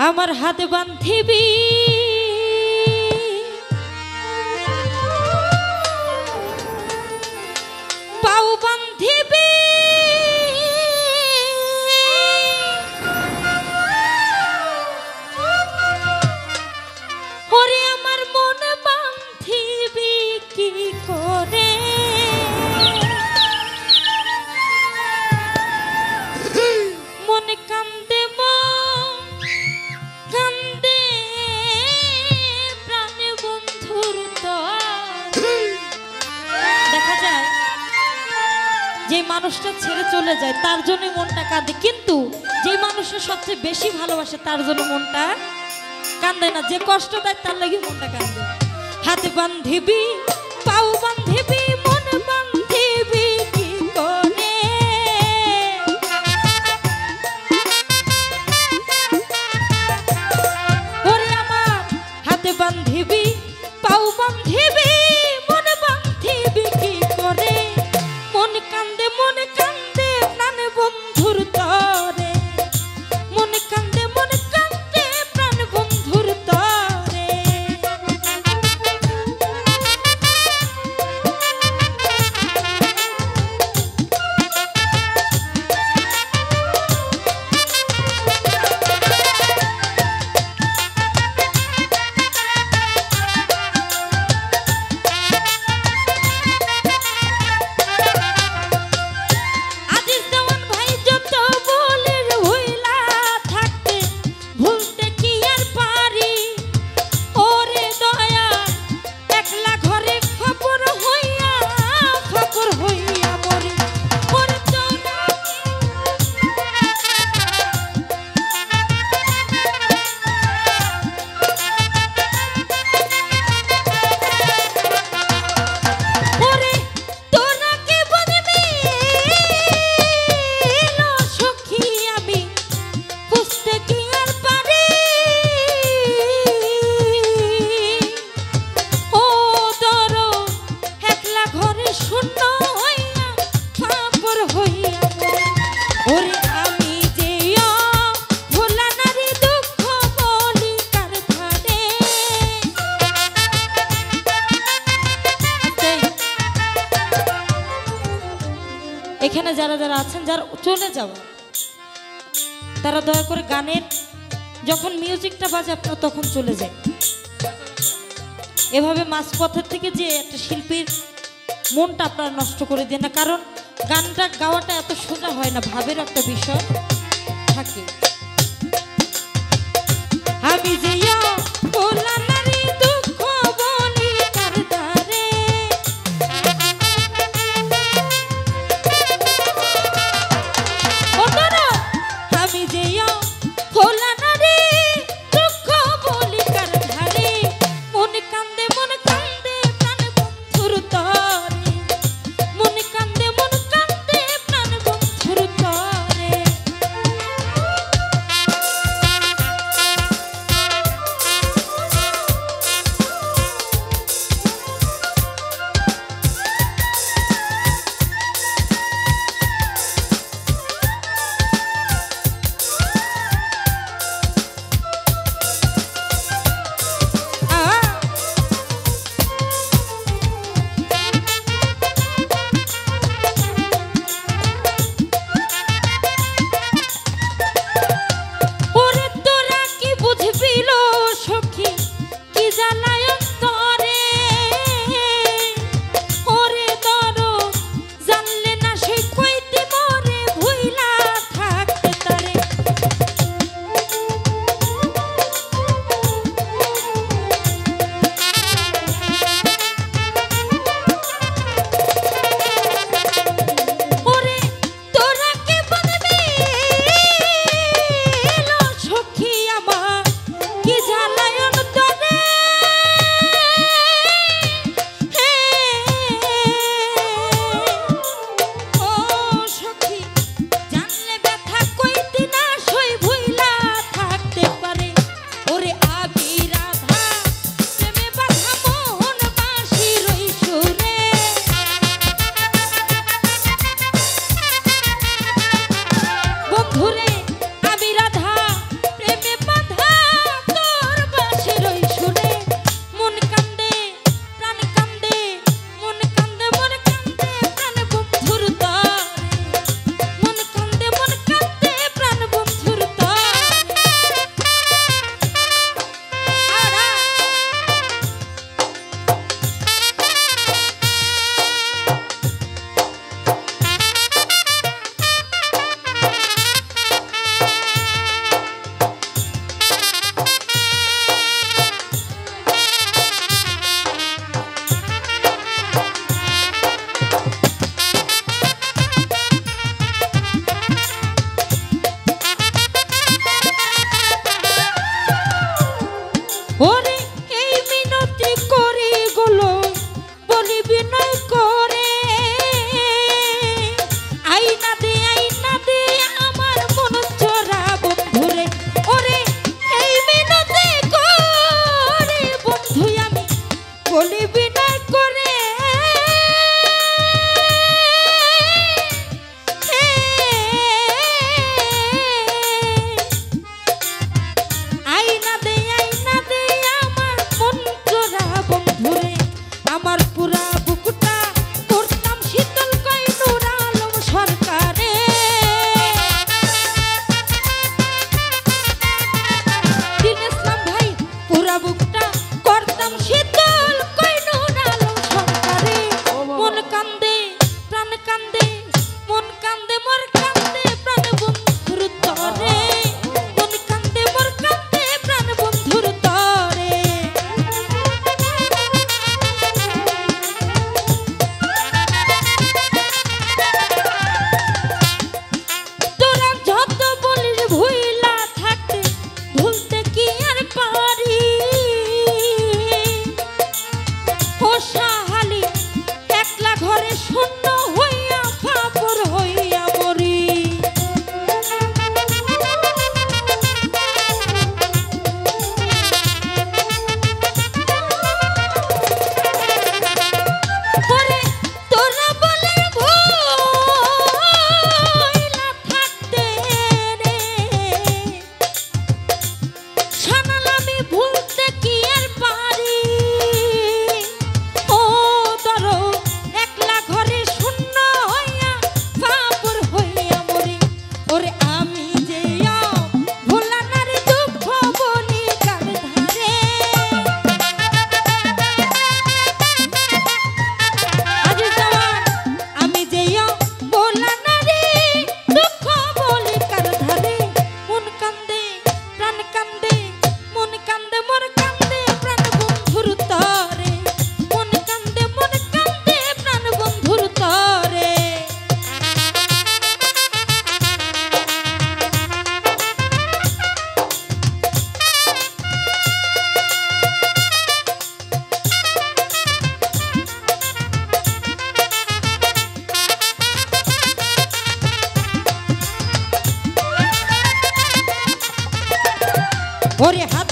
আমার হাতে বান্ধিবি পাও বান্ধিবি ওরে আমার মন বান্ধিবি কি করে মনে কান্দে কান্দে প্রাণে বন্ধুর তো দেখা যায় যে মানুষটা ছেড়ে চলে যায় তার জন্য মনটা কাঁদে, কিন্তু যে মানুষটা সবচেয়ে বেশি ভালোবাসে তার জন্য মনটা কান্দে না। যে কষ্ট দেয় তার লাগি মনটা কান্দে। হাতে বান্ধিবি পাও বান্ধিবি মন বান্ধিবি কি করে ওরে আমার হাতে বান্ধিবি পাও বান্ধিবি মন বান্ধিবি কি করে মন কান্দে প্রাণে বন্ধুর তরে মন কান্দে প্রাণে বন্ধুর তরে। এখানে যারা যারা আছেন যারা চলে যাওয়া তারা দয়া করে গানের যখন মিউজিকটা বাজে আপনারা তখন চলে যায়। এভাবে মাঝপথের থেকে যে একটা শিল্পীর মনটা আপনারা নষ্ট করে দেন না, কারণ গানটা গাওয়াটা এত সোজা হয় না, ভাবের একটা বিষয় থাকে। আমি যে বন্ধুরে আমি রাধা প্রেমে বাঁধা ওরে হাত